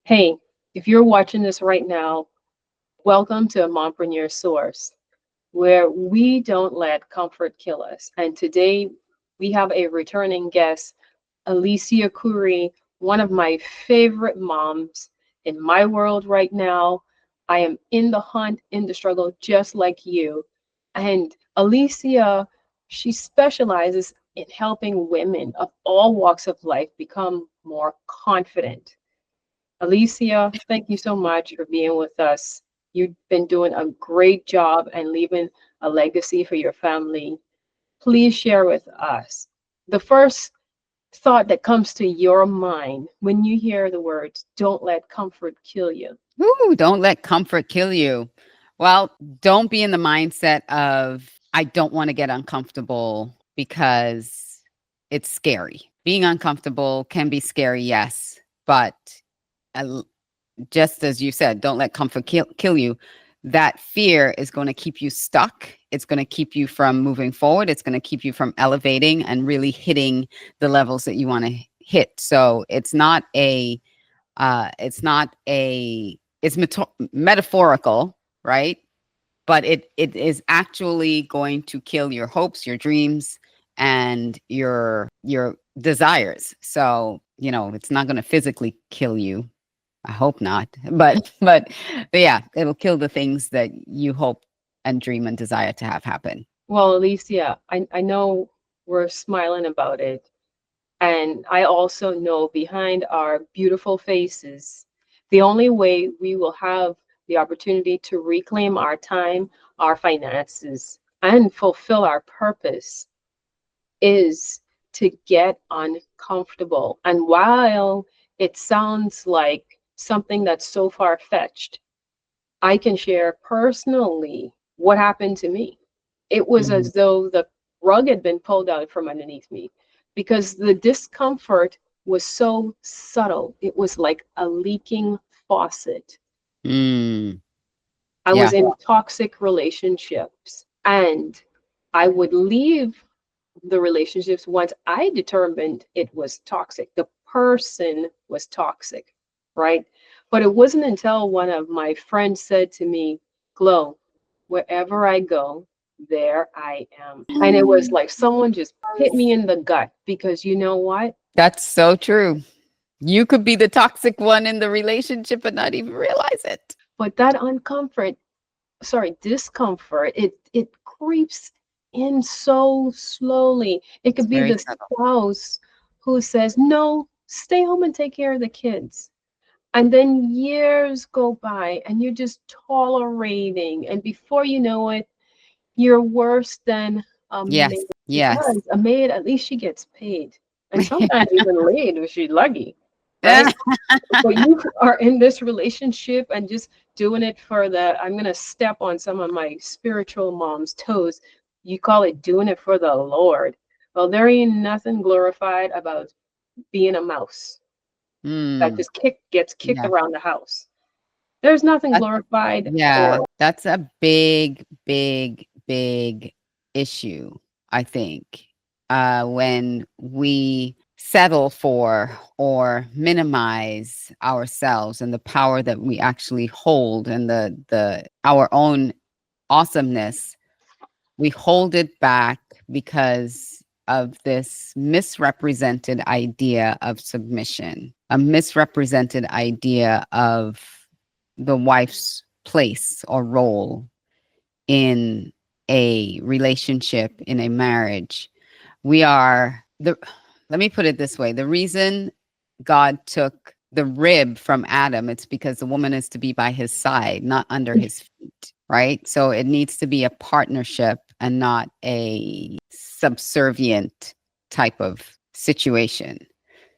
Hey, if you're watching this right now, welcome to Mompreneur Source, where we don't let comfort kill us. And today we have a returning guest, Alicia Couri, one of my favorite moms in my world right now. I am in the hunt, in the struggle, just like you. And Alicia, she specializes in helping women of all walks of life become more confident. Alicia, thank you so much for being with us. You've been doing a great job and leaving a legacy for your family. Please share with us the first thought that comes to your mind when you hear the words, don't let comfort kill you. Ooh, don't let comfort kill you. Well, don't be in the mindset of, I don't want to get uncomfortable because it's scary. Being uncomfortable can be scary, yes. But uh, just as you said, don't let comfort kill you. That fear is going to keep you stuck. It's going to keep you from moving forward. It's going to keep you from elevating and really hitting the levels that you want to hit. So it's metaphorical, right? But it is actually going to kill your hopes, your dreams, and your desires. So, it's not going to physically kill you. I hope not. But yeah, it'll kill the things that you hope and dream and desire to have happen. Well, Alicia, I know we're smiling about it. And I also know behind our beautiful faces, the only way we will have the opportunity to reclaim our time, our finances, and fulfill our purpose is to get uncomfortable. And while it sounds like something that's so far-fetched, I can share personally what happened to me. It was Mhm. as though the rug had been pulled out from underneath me because the discomfort was so subtle. It was like a leaking faucet. Mm, I was yeah. in toxic relationships and I would leave the relationships once I determined it was toxic. The person was toxic, right? But it wasn't until one of my friends said to me, Glow, wherever I go, there I am. And it was like someone just hit me in the gut because you know what? That's so true. You could be the toxic one in the relationship and not even realize it. But that discomfort, it creeps in so slowly. It It's could be very the subtle. spouse who says, no, stay home and take care of the kids. And then years go by and you're just tolerating. And before you know it, you're worse than a maid Yes. Yes. because a maid, at least she gets paid. And sometimes even laid if she's lucky, right? But you are in this relationship and just doing it for the, I'm going to step on some of my spiritual mom's toes. You call it doing it for the Lord. Well, there ain't nothing glorified about being a mouse that Mm, just gets kicked yeah. around the house. There's nothing That's, glorified for yeah. it. That's a big, big, big issue, I think. When we settle for or minimize ourselves and the power that we actually hold and the our own awesomeness, we hold it back because of this misrepresented idea of submission, a misrepresented idea of the wife's place or role in a relationship, in a marriage. We are the, let me put it this way, the reason God took the rib from Adam, it's because the woman is to be by his side, not under his feet, right? So it needs to be a partnership and not a subservient type of situation.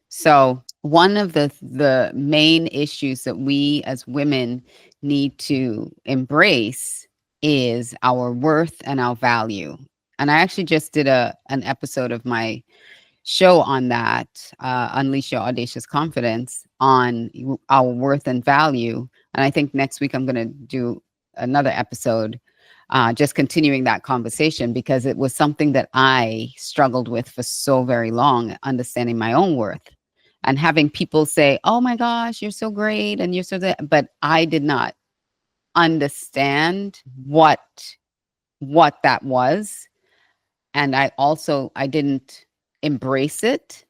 So one of the main issues that we as women need to embrace is our worth and our value. And I actually just did an episode of my show on that, Unleash Your Audacious Confidence, on our worth and value. And I think next week I'm going to do another episode, just continuing that conversation, because it was something that I struggled with for so very long, understanding my own worth and having people say, "Oh my gosh, you're so great and you're so that," but I did not understand what that was, and I didn't embrace it,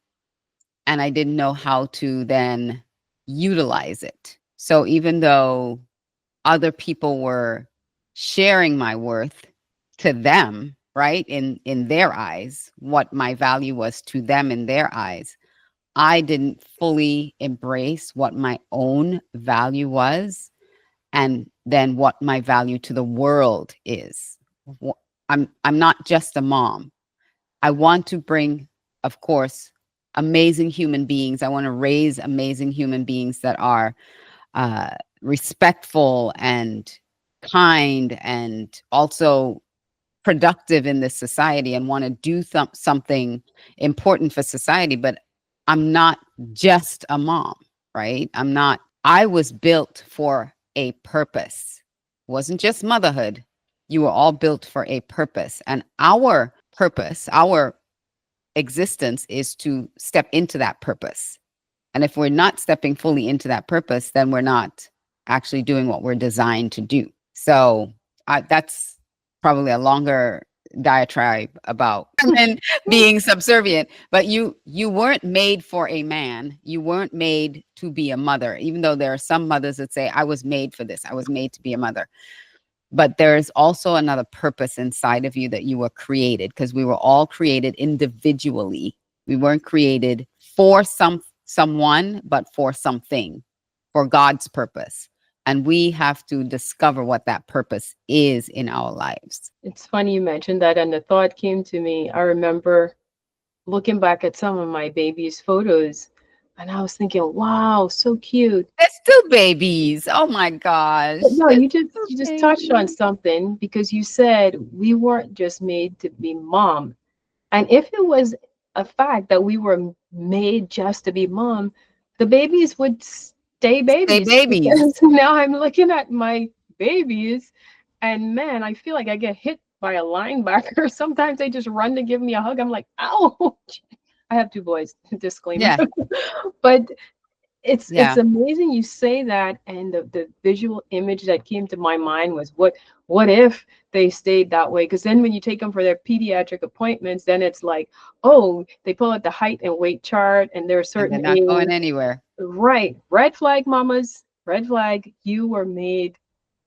and I didn't know how to then utilize it. So even though other people were sharing my worth to them, right, in their eyes, what my value was to them in their eyes, I didn't fully embrace what my own value was, and then what my value to the world is. I'm not just a mom. I want to bring, of course, amazing human beings. I want to raise amazing human beings that are uh, respectful and kind, and also productive in this society, and want to do something important for society. But I'm not just a mom, right? I was built for a purpose. It wasn't just motherhood. You were all built for a purpose. And our purpose, our existence, is to step into that purpose. And if we're not stepping fully into that purpose, then we're not actually doing what we're designed to do. So that's probably a longer diatribe about women being subservient. But you weren't made for a man. You weren't made to be a mother, even though there are some mothers that say, I was made for this. I was made to be a mother. But there's also another purpose inside of you that you were created, because we were all created individually. We weren't created for someone, but for something, for God's purpose. And we have to discover what that purpose is in our lives. It's funny you mentioned that, and the thought came to me. I remember looking back at some of my baby's photos, and I was thinking, wow, so cute. They're still babies. Oh my gosh. But no, They're you still just touched on babies. something, because you said we weren't just made to be mom. And if it was a fact that we were made just to be mom, the babies would stay Stay babies. babies. Because now I'm looking at my babies, and man, I feel like I get hit by a linebacker. Sometimes they just run to give me a hug. I'm like, ouch. I have two boys, disclaimer. Yeah. But it's Yeah. amazing you say that, and the visual image that came to my mind was, what if they stayed that way? Because then when you take them for their pediatric appointments, then it's like, oh, they pull out the height and weight chart, and they're a And they're certain not going age. anywhere. Right, red flag, mamas, red flag. You were made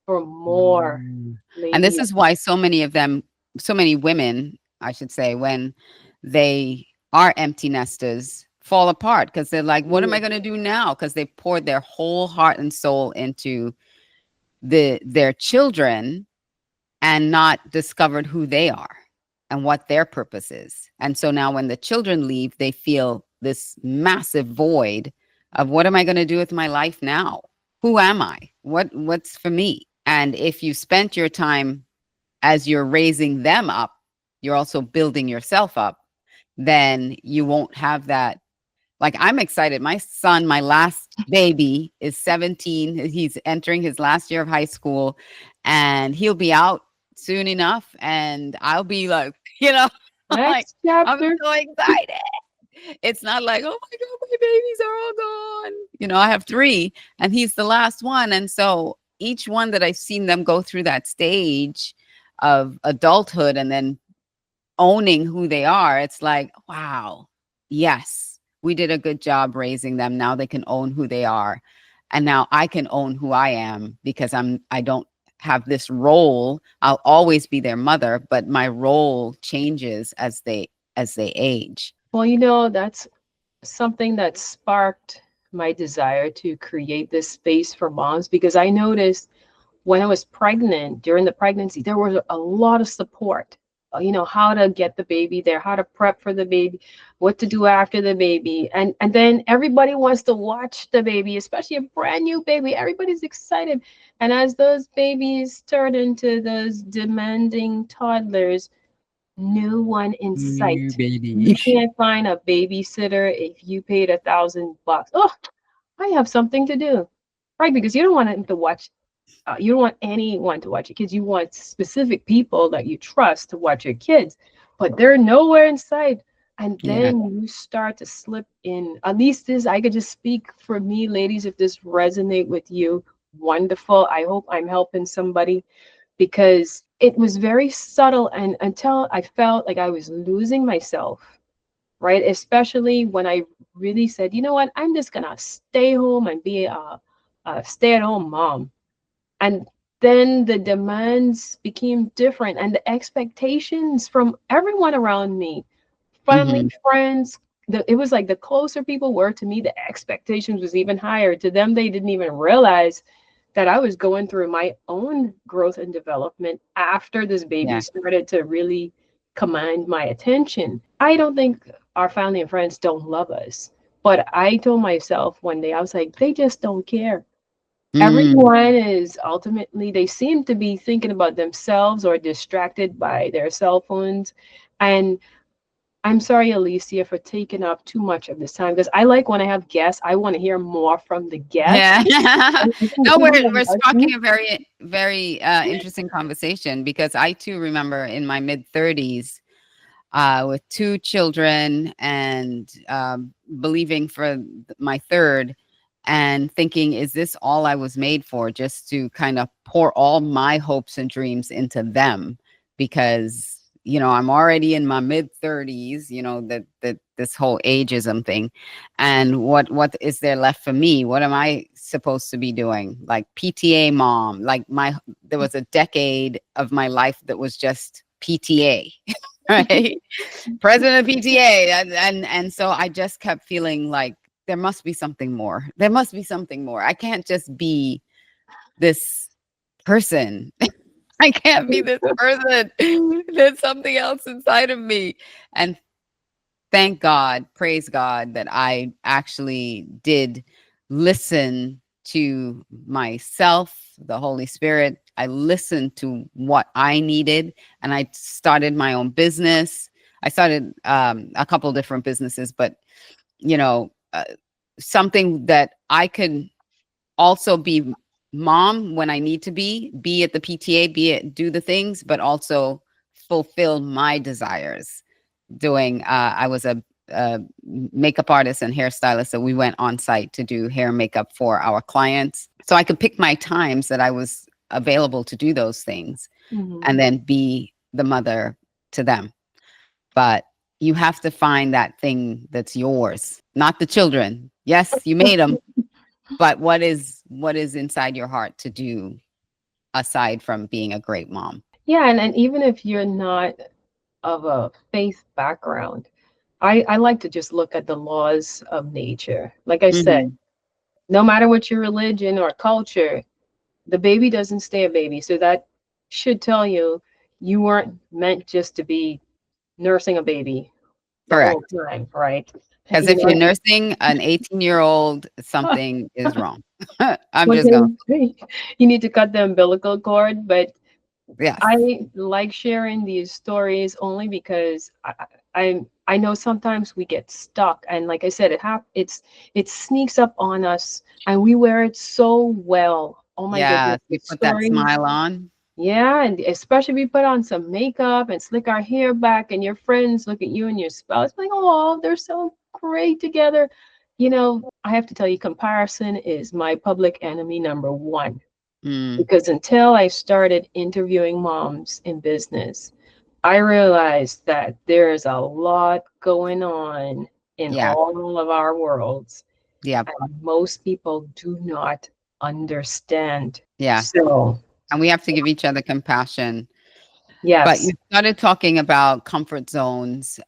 for more, Mm. And this lady. is why so many of them, so many women, I should say, when they are empty nesters, fall apart, because they're like, what am I going to do now? Because they poured their whole heart and soul into their children, and not discovered who they are and what their purpose is. And so now when the children leave, they feel this massive void of, what am I going to do with my life now? Who am I? What's for me? And if you spent your time as you're raising them up, you're also building yourself up, then you won't have that. Like, I'm excited. My son, my last baby, is 17. He's entering his last year of high school, and he'll be out soon enough. And I'll be like, like, Next I'm chapter. so excited. It's not like, oh my God, my babies are all gone. I have three, and he's the last one. And so each one that I've seen them go through that stage of adulthood and then owning who they are, it's like, wow, yes, we did a good job raising them. Now they can own who they are. And now I can own who I am, because I don't have this role. I'll always be their mother, but my role changes as they age. Well, that's something that sparked my desire to create this space for moms, because I noticed when I was pregnant, during the pregnancy, there was a lot of support. How to get the baby there, how to prep for the baby, what to do after the baby. And then everybody wants to watch the baby, especially a brand new baby. Everybody's excited. And as those babies turn into those demanding toddlers, no one in sight. You Baby. can't find a babysitter if you paid $1,000. Oh, I have something to do, right? Because you don't want them to watch. You don't want anyone to watch your kids. You want specific people that you trust to watch your kids, but they're nowhere in sight. And Yeah. then you start to slip in. At least this, I could just speak for me, ladies, if this resonate with you, wonderful. I hope I'm helping somebody because it was very subtle and until I felt like I was losing myself, right? Especially when I really said, you know what, I'm just gonna stay home and be a stay-at-home mom. And then the demands became different and the expectations from everyone around me, family, Hmm. friends, it was like the closer people were to me, the expectations was even higher. To them, they didn't even realize that I was going through my own growth and development after this baby Yeah. started to really command my attention. I don't think our family and friends don't love us. But I told myself one day, I was like, they just don't care. Mm. Everyone is ultimately, they seem to be thinking about themselves or distracted by their cell phones. And I'm sorry, Alicia, for taking up too much of this time because I like when I have guests, I want to hear more from the guests. Yeah. And even the No, people we're that ask me. sparking a very, very interesting conversation because I too remember in my mid 30s with two children and believing for my third and thinking, is this all I was made for? Just to kind of pour all my hopes and dreams into them because, you know, I'm already in my mid 30s, you know, that this whole ageism thing. And what is there left for me? What am I supposed to be doing? Like PTA mom, like there was a decade of my life that was just PTA, right? President of PTA, and so I just kept feeling like there must be something more. There must be something more. I can't just be this person. I can't be this person. There's something else inside of me. And thank God, praise God that I actually did listen to myself, the Holy Spirit. I listened to what I needed and I started my own business. I started a couple different businesses, but you know, something that I could also be mom when I need to be at the PTA, be it do the things, but also fulfill my desires doing I was a makeup artist and hairstylist, so we went on site to do hair and makeup for our clients, so I could pick my times that I was available to do those things Mhm. and then be the mother to them. But you have to find that thing that's yours, not the children. Yes, you made them, but what is inside your heart to do aside from being a great mom? Yeah, and even if you're not of a faith background, I like to just look at the laws of nature. Like I said, Hmm. no matter what your religion or culture, the baby doesn't stay a baby. So that should tell you you weren't meant just to be nursing a baby the whole Correct. time, right? Because You if you're know, nursing an 18-year-old, something is wrong. I'm what just going can you need to cut the umbilical cord, but yes. I like sharing these stories only because I know sometimes we get stuck, and like I said, it sneaks up on us, and we wear it so well. Oh my goodness, Yes, the we put that stories. smile on. Yeah, and especially we put on some makeup and slick our hair back, and your friends look at you and your spouse like, oh, they're so great together. You know, I have to tell you, comparison is my public enemy number one. Mm, Because until I started interviewing moms in business, I realized that there is a lot going on in yeah, all of our worlds, yeah, and most people do not understand. yeah. So, And we have to give each other compassion. But you yes. started talking about comfort zones.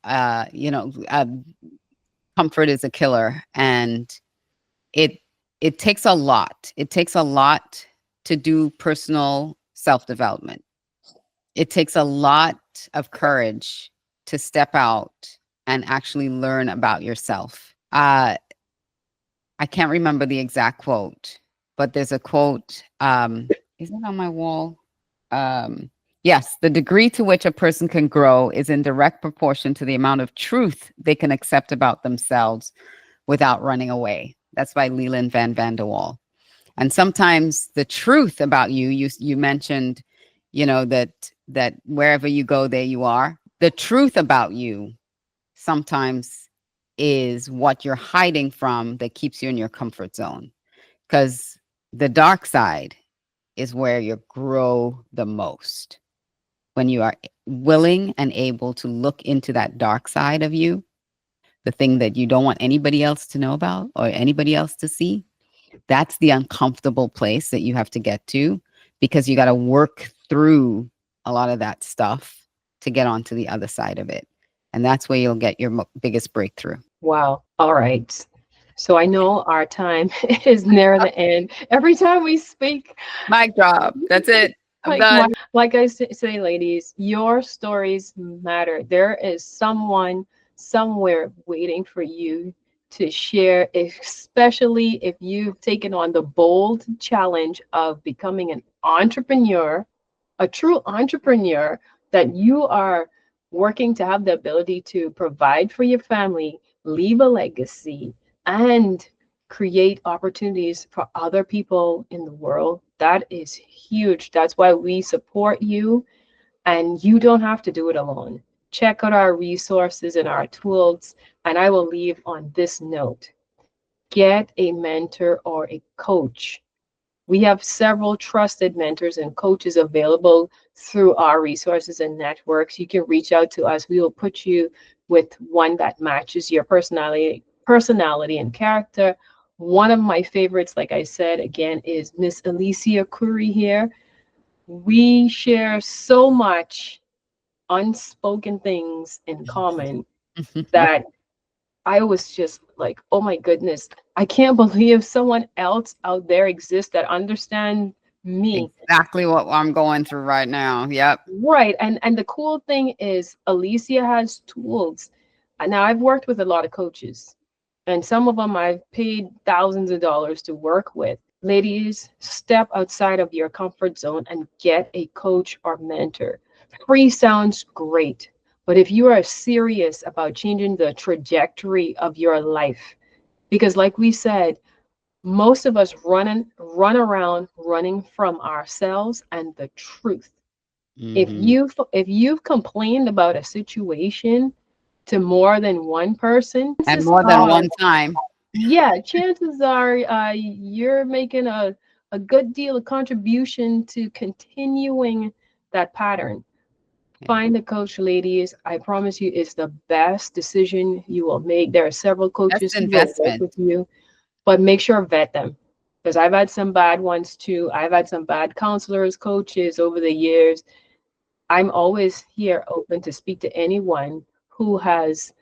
Comfort is a killer, and it it takes a lot. It takes a lot to do personal self-development. It takes a lot of courage to step out and actually learn about yourself. I can't remember the exact quote, but there's a quote. Is it on my wall? Yes, the degree to which a person can grow is in direct proportion to the amount of truth they can accept about themselves without running away. That's by Leland Van der Waal. And sometimes the truth about you mentioned, that wherever you go, there you are. The truth about you sometimes is what you're hiding from that keeps you in your comfort zone. Because the dark side is where you grow the most. When you are willing and able to look into that dark side of you, the thing that you don't want anybody else to know about or anybody else to see, that's the uncomfortable place that you have to get to, because you got to work through a lot of that stuff to get onto the other side of it. And that's where you'll get your biggest breakthrough. Wow. All right. So I know our time is near the end. Every time we speak, Mic drop. That's it. I'm like done. like I say, ladies, your stories matter. There is someone somewhere waiting for you to share, especially if you've taken on the bold challenge of becoming an entrepreneur, a true entrepreneur, that you are working to have the ability to provide for your family, leave a legacy, and create opportunities for other people in the world. That is huge. That's why we support you, and you don't have to do it alone. Check out our resources and our tools. And I will leave on this note: get a mentor or a coach. We have several trusted mentors and coaches available through our resources and networks. You can reach out to us. We will put you with one that matches your personality and character. One of my favorites, like I said again, is Miss Alicia Couri here. We share so much unspoken things in common that I was just like, oh my goodness, I can't believe someone else out there exists that understand me. Exactly what I'm going through right now. Yep. Right. And the cool thing is Alicia has tools. Now I've worked with a lot of coaches, and some of them I've paid thousands of dollars to work with. Ladies, step outside of your comfort zone and get a coach or mentor. Free sounds great, but if you are serious about changing the trajectory of your life, because like we said, most of us run around running from ourselves and the truth. Hmm. If you've complained about a situation to more than one person, And chances more than are, one time. yeah, chances are you're making a good deal of contribution to continuing that pattern. Yeah. Find a coach, ladies. I promise you, it's the best decision you will make. There are several Best coaches who will work investment. with you, but make sure vet them, because I've had some bad ones too. I've had some bad counselors, coaches over the years. I'm always here open to speak to anyone who has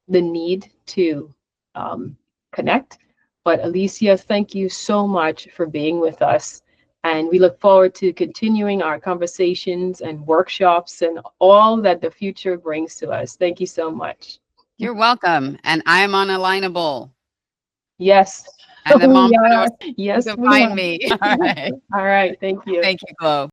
the need to um, connect. But Alicia, thank you so much for being with us. And we look forward to continuing our conversations and workshops and all that the future brings to us. Thank you so much. You're welcome. And I am unalignable. Yes, And the we mompreneurs, are. you Yes, can we find are. me. All right. All right. Thank you. Thank you, Chloe.